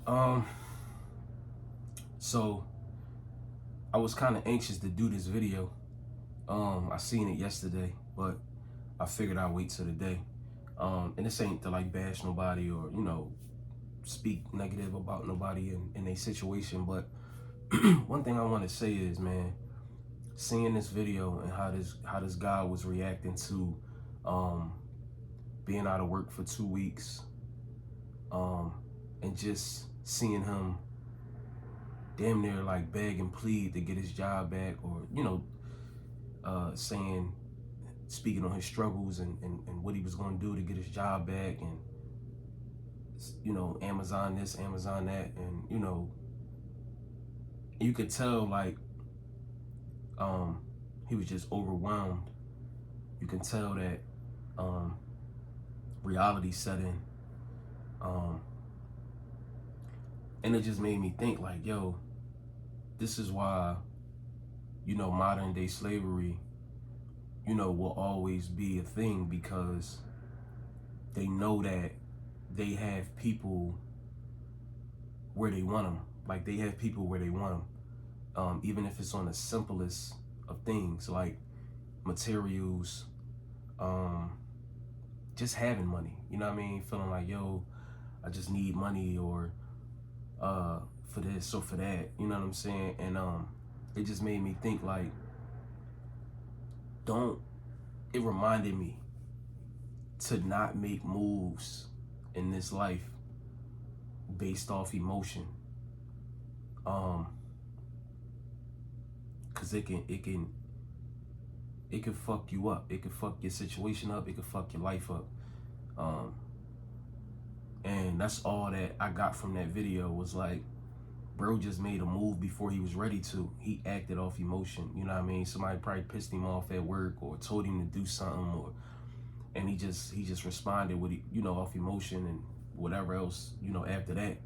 Um, so I was kind of anxious to do this video. I seen it yesterday, but I figured I'd wait till the day. And this ain't to like bash nobody or, speak negative about nobody in a situation. But one thing I want to say is, man, seeing this video and how this guy was reacting to um, being out of work for 2 weeks, and just seeing him damn near like beg and plead to get his job back, or saying, speaking on his struggles and what he was going to do to get his job back, and Amazon this, Amazon that, and you could tell like he was just overwhelmed. You can tell that reality set in, and it just made me think like, yo, this is why modern day slavery will always be a thing, because they know that they have people where they want them. Like, they have people where they want them, even if it's on the simplest of things, like materials, just having money. You know what I mean? Feeling like, yo, I just need money, or for this or for that. You know what I'm saying? And it just made me think like, it reminded me to not make moves in this life based off emotion. Cause it can fuck you up. It can fuck your situation up. It can fuck your life up. And that's all that I got from that video, was like, bro just made a move before he was ready to. He acted off emotion. You know what I mean? Somebody probably pissed him off at work or told him to do something, and he just responded with, off emotion and whatever else, after that.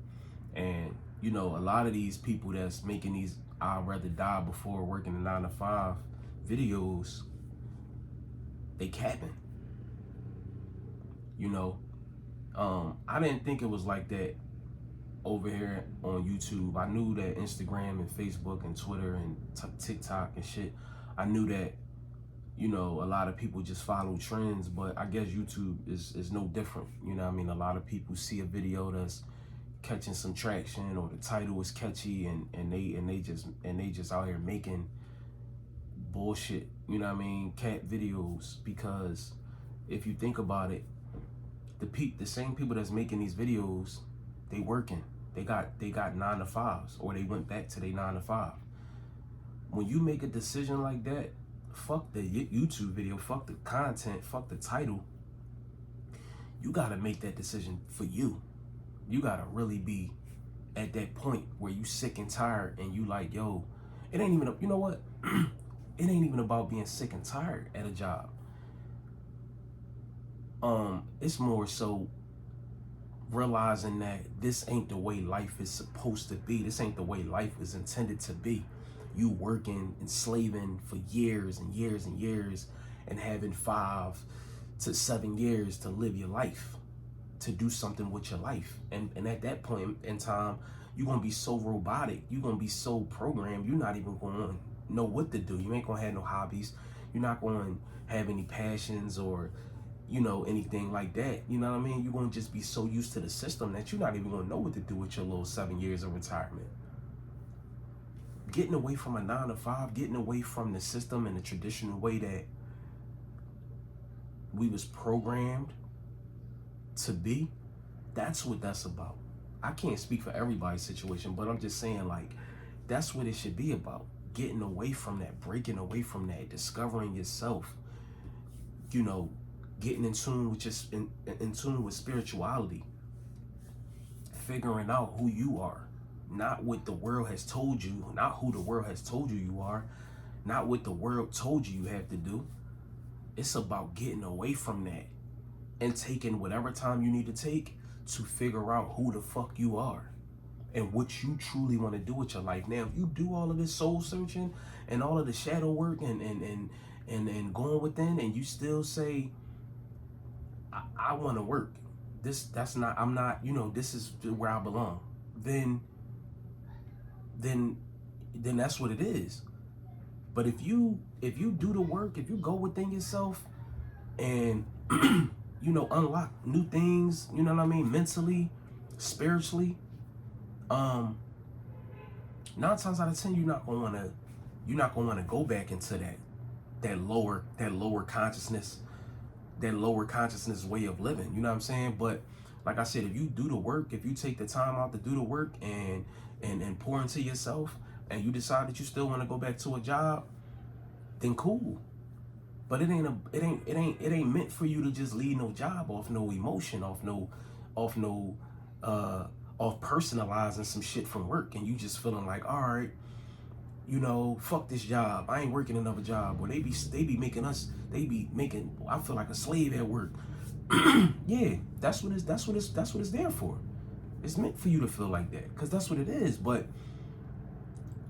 And, a lot of these people that's making these I'd rather die before working a 9-to-5 videos, they capping. I didn't think it was like that over here on YouTube. I knew that Instagram and Facebook and Twitter and TikTok and shit, I knew that, a lot of people just follow trends, but I guess YouTube is no different. You know what I mean? A lot of people see a video that's catching some traction, or the title is catchy, and they just out here making bullshit, cat videos. Because if you think about it, the same people that's making these videos, they working. They got 9-to-5s, or they went back to their 9-to-5. When you make a decision like that, fuck the YouTube video, fuck the content, fuck the title. You gotta make that decision for you. You gotta really be at that point where you sick and tired, and you like, yo, it ain't even, you know what? It ain't even about being sick and tired at a job. It's more so realizing that this ain't the way life is supposed to be. This ain't the way life is intended to be. You working and slaving for years and years and years, and having 5 to 7 years to live your life, to do something with your life. And at that point in time, you're going to be so robotic. You're going to be so programmed. You're not even going to know what to do. You ain't going to have no hobbies. You're not going to have any passions or, anything like that. You know what I mean? You're going to just be so used to the system that you're not even going to know what to do with your little 7 years of retirement. Getting away from a 9-to-5, getting away from the system and the traditional way that we was programmed to be, that's what that's about. I can't speak for everybody's situation, but I'm just saying, like, that's what it should be about. Getting away from that, breaking away from that, discovering yourself, getting in tune with just in tune with spirituality, figuring out who you are, not what the world has told you, not who the world has told you are, not what the world told you have to do. It's about getting away from that and taking whatever time you need to take to figure out who the fuck you are and what you truly want to do with your life. Now, if you do all of this soul searching and all of the shadow work and going within, and you still say, I want to work, I'm not, this is where I belong, then then then that's what it is. But if you do the work, if you go within yourself and unlock new things, you know what I mean, mentally, spiritually, 9 times out of 10 you're not gonna wanna go back into that lower consciousness, way of living. You know what I'm saying? But like I said, if you do the work, if you take the time out to do the work and pour into yourself, and you decide that you still want to go back to a job, then cool. But it ain't meant for you to just leave no job off no emotion, off personalizing some shit from work, and you just feeling like, all right, fuck this job. I ain't working another job. Or they be making I feel like a slave at work. Yeah, that's what it's there for. It's meant for you to feel like that, because that's what it is. But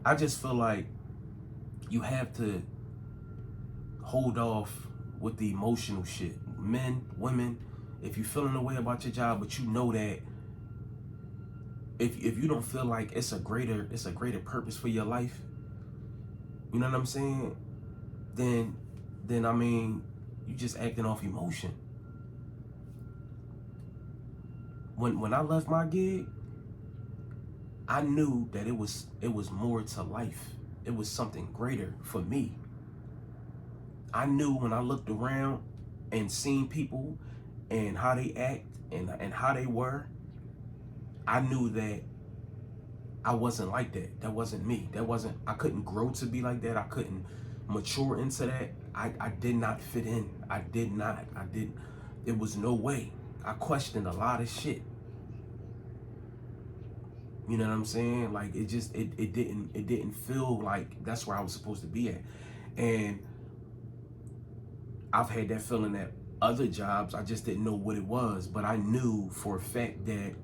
I just feel like you have to hold off with the emotional shit. Men, women, if you're feeling a way about your job, but you know that if you don't feel like it's a greater purpose for your life, you know what I'm saying? Then I mean, you just acting off emotion. When I left my gig, I knew that it was more to life. It was something greater for me. I knew when I looked around and seen people and how they act and how they were, I knew that I wasn't like that. That wasn't me. I couldn't grow to be like that. I couldn't mature into that. I did not fit in. There was no way. I questioned a lot of shit. You know what I'm saying? Like it didn't feel like that's where I was supposed to be at. And I've had that feeling at other jobs. I just didn't know what it was, but I knew for a fact that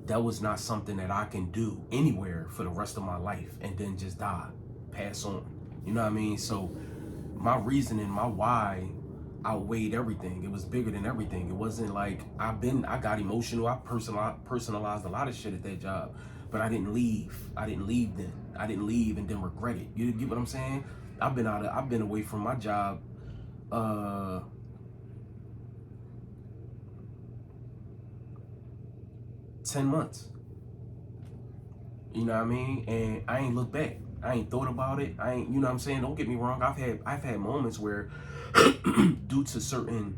that was not something that I can do anywhere for the rest of my life and then just die, pass on. You know what I mean? So my reasoning, my why outweighed everything. It was bigger than everything. It wasn't like I got emotional. I personalized a lot of shit at that job, but I didn't leave. I didn't leave and then regret it. You get what I'm saying? I've been away from my job 10 months. You know what I mean? And I ain't looked back. I ain't thought about it. I ain't, you know what I'm saying? Don't get me wrong. I've had moments where due to certain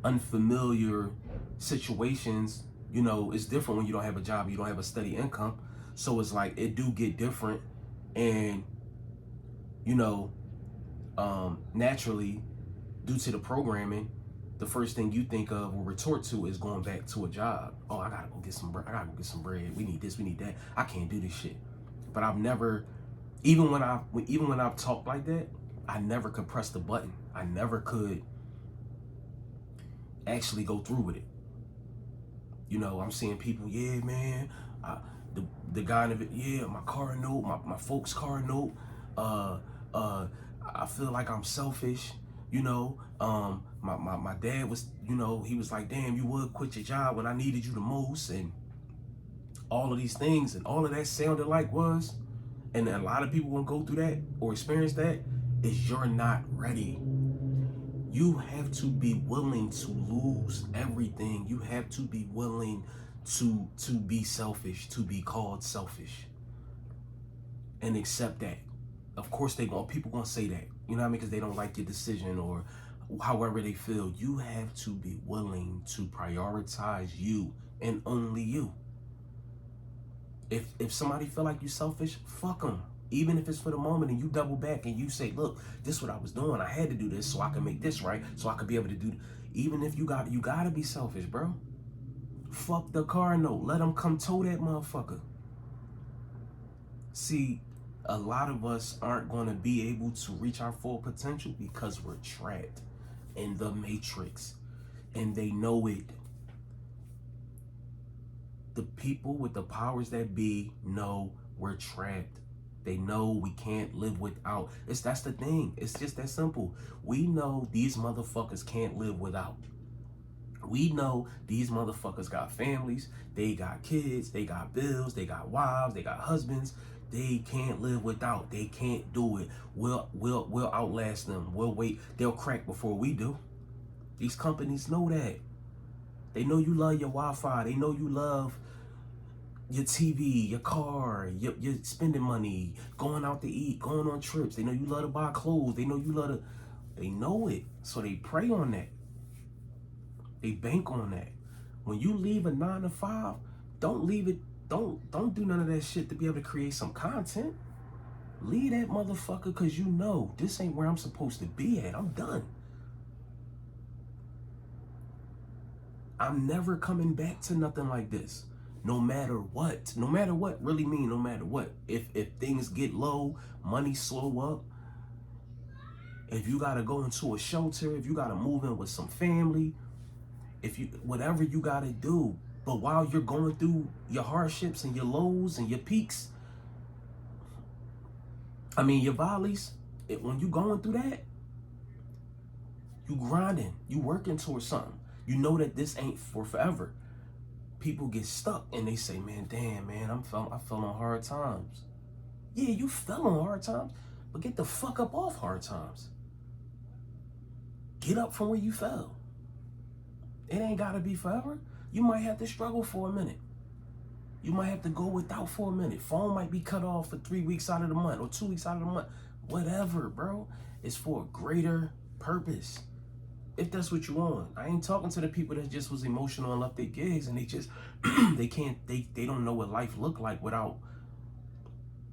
unfamiliar situations, it's different when you don't have a job, you don't have a steady income. So it's like it do get different. And naturally, due to the programming, the first thing you think of or retort to is going back to a job. Oh, I gotta go get some bread. We need this, we need that. I can't do this shit. But I've never, even when I've talked like that, I never could press the button. I never could actually go through with it. I'm seeing people, yeah, man, the guy in the, yeah, my car note, my folks' car note, I feel like I'm selfish, my dad was, he was like, damn, you would quit your job when I needed you the most, and all of these things, and all of that sounded like was, and a lot of people won't go through that or experience that, is you're not ready. You have to be willing to lose everything. You have to be willing to be selfish, to be called selfish, and accept that. Of course, people gonna say that, you know what I mean, because they don't like your decision or however they feel. You have to be willing to prioritize you and only you. If somebody feel like you selfish, fuck them. Even if it's for the moment, and you double back and you say, look, this is what I was doing. I had to do this so I can make this right, so I could be able to do. Even if you gotta be selfish, bro. Fuck the car note. Let them come tow that motherfucker. See, a lot of us aren't gonna be able to reach our full potential because we're trapped in the matrix, and they know it. The people with the powers that be know we're trapped. They know we can't live without. That's the thing. It's just that simple. We know these motherfuckers can't live without. We know these motherfuckers got families, they got kids, they got bills, they got wives, they got husbands. They can't live without. They can't do it. We'll outlast them. We'll wait. They'll crack before we do. These companies know that. They know you love your Wi-Fi. They know you love your TV, your car, your spending money, going out to eat, going on trips. They know you love to buy clothes. They know you love to. They know it. So they prey on that. They bank on that. When you leave a 9 to 5, don't leave it. Don't do none of that shit to be able to create some content. Leave that motherfucker, because you know this ain't where I'm supposed to be at. I'm done. I'm never coming back to nothing like this. No matter what. No matter what really mean no matter what. If things get low, money slow up, if you gotta go into a shelter, if you gotta move in with some family, if you whatever you gotta do. But while you're going through your hardships and your lows and your peaks, I mean your valleys, when you going through that, you grinding, you working towards something. You know that this ain't for forever. People get stuck and they say, man, damn, man, I fell on hard times. Yeah, you fell on hard times, but get the fuck up off hard times. Get up from where you fell. It ain't gotta be forever. You might have to struggle for a minute. You might have to go without for a minute. Phone might be cut off for 3 weeks out of the month or 2 weeks out of the month. Whatever, bro. It's for a greater purpose. If that's what you want. I ain't talking to the people that just was emotional and left their gigs and they just they don't know what life look like without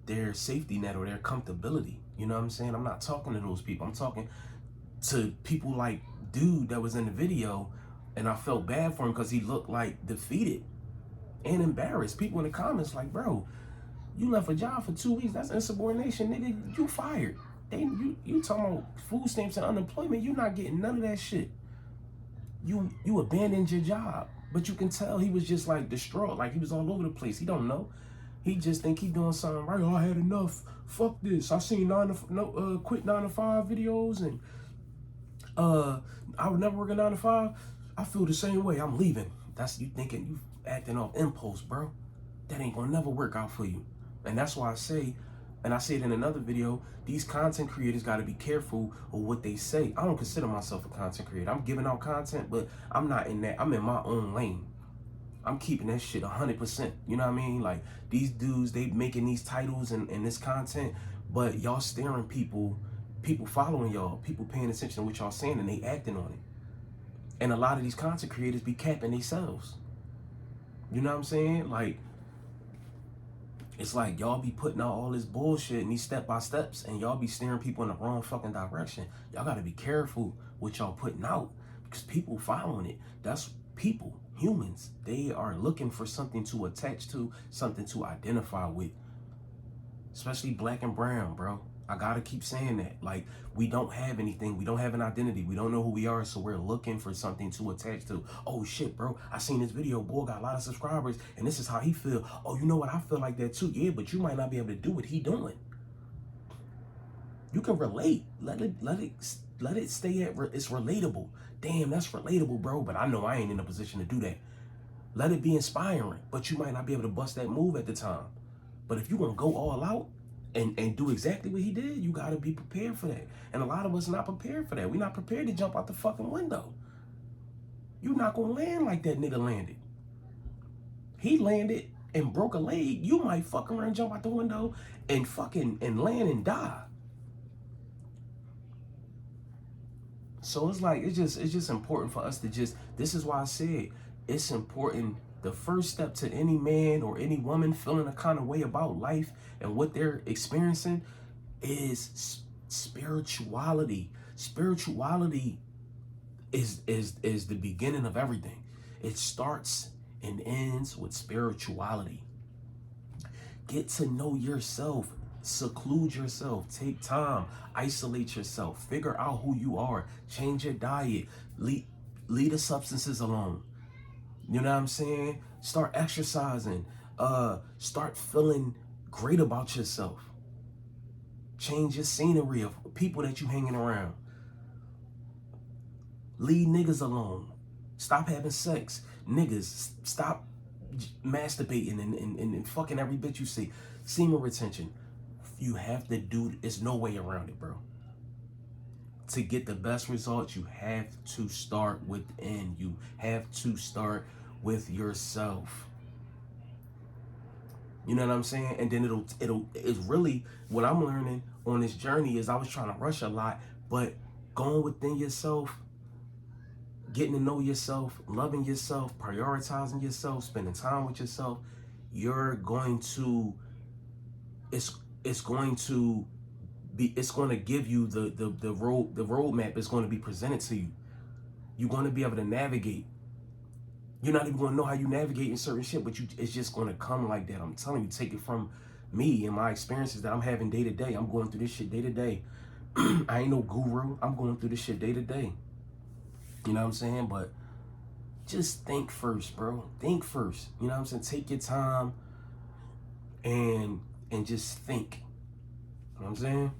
their safety net or their comfortability. You know what I'm saying? I'm not talking to those people. I'm talking to people like dude that was in the video, and I felt bad for him because he looked like defeated and embarrassed. People in the comments like, bro, you left a job for 2 weeks. That's insubordination, nigga. You fired. You talking about food stamps and unemployment. You not getting none of that shit. You abandoned your job. But you can tell he was just like distraught. Like he was all over the place. He don't know. He just think he doing something right. Oh, I had enough. Fuck this. I seen quit 9 to 5 videos, and I would never work a 9 to 5. I feel the same way. I'm leaving. That's you thinking, you acting off impulse, bro. That ain't gonna never work out for you. And that's why I say, and I said in another video, these content creators got to be careful of what they say. I don't consider myself a content creator. I'm giving out content, but I'm not in that. I'm in my own lane. I'm keeping that shit 100%. You know what I mean? Like these dudes, they making these titles and this content, but y'all staring people following y'all, people paying attention to what y'all saying, and they acting on it. And a lot of these content creators be capping themselves. You know what I'm saying? Like, it's like y'all be putting out all this bullshit and these step-by-steps, and y'all be steering people in the wrong fucking direction. Y'all gotta be careful what y'all putting out, because people following it. That's people, humans. They are looking for something to attach to, something to identify with. Especially black and brown, bro. I gotta keep saying that. Like, we don't have anything. We don't have an identity. We don't know who we are, so we're looking for something to attach to. Oh shit, bro, I seen this video. Boy got a lot of subscribers, and this is how he feel. Oh, you know what? I feel like that too. Yeah, but you might not be able to do what he doing. You can relate. Let it stay at it's relatable. Damn, that's relatable, bro. But I know I ain't in a position to do that. Let it be inspiring, but you might not be able to bust that move at the time. But if you gonna go all out and do exactly what he did, you gotta be prepared for that. And a lot of us are not prepared for that. We're not prepared to jump out the fucking window. You're not gonna land like that nigga landed. He landed and broke a leg. You might fuck around, jump out the window and land and die. So it's like, it's just important for us to this is why I said it's important. The first step to any man or any woman feeling a kind of way about life and what they're experiencing is spirituality. Spirituality is the beginning of everything. It starts and ends with spirituality. Get to know yourself. Seclude yourself. Take time. Isolate yourself. Figure out who you are. Change your diet. Leave the substances alone. You know what I'm saying? Start exercising. Start feeling great about yourself. Change your scenery of people that you hanging around. Leave niggas alone. Stop having sex. Niggas, stop masturbating and fucking every bitch you see. Semen retention. You have to do, it's no way around it, bro. To get the best results, you have to start within. You have to start with yourself. You know what I'm saying? And then it's really what I'm learning on this journey is I was trying to rush a lot, but going within yourself, getting to know yourself, loving yourself, prioritizing yourself, spending time with yourself, you're going to, it's going to be, it's going to give you the roadmap is going to be presented to you. You're going to be able to navigate. You're not even going to know how you navigate in certain shit, but it's just going to come like that. I'm telling you, take it from me and my experiences that I'm having day to day. I'm going through this shit day to day. I ain't no guru. I'm going through this shit day to day. You know what I'm saying? But just think first, bro. Think first. You know what I'm saying? Take your time and just think. You know what I'm saying?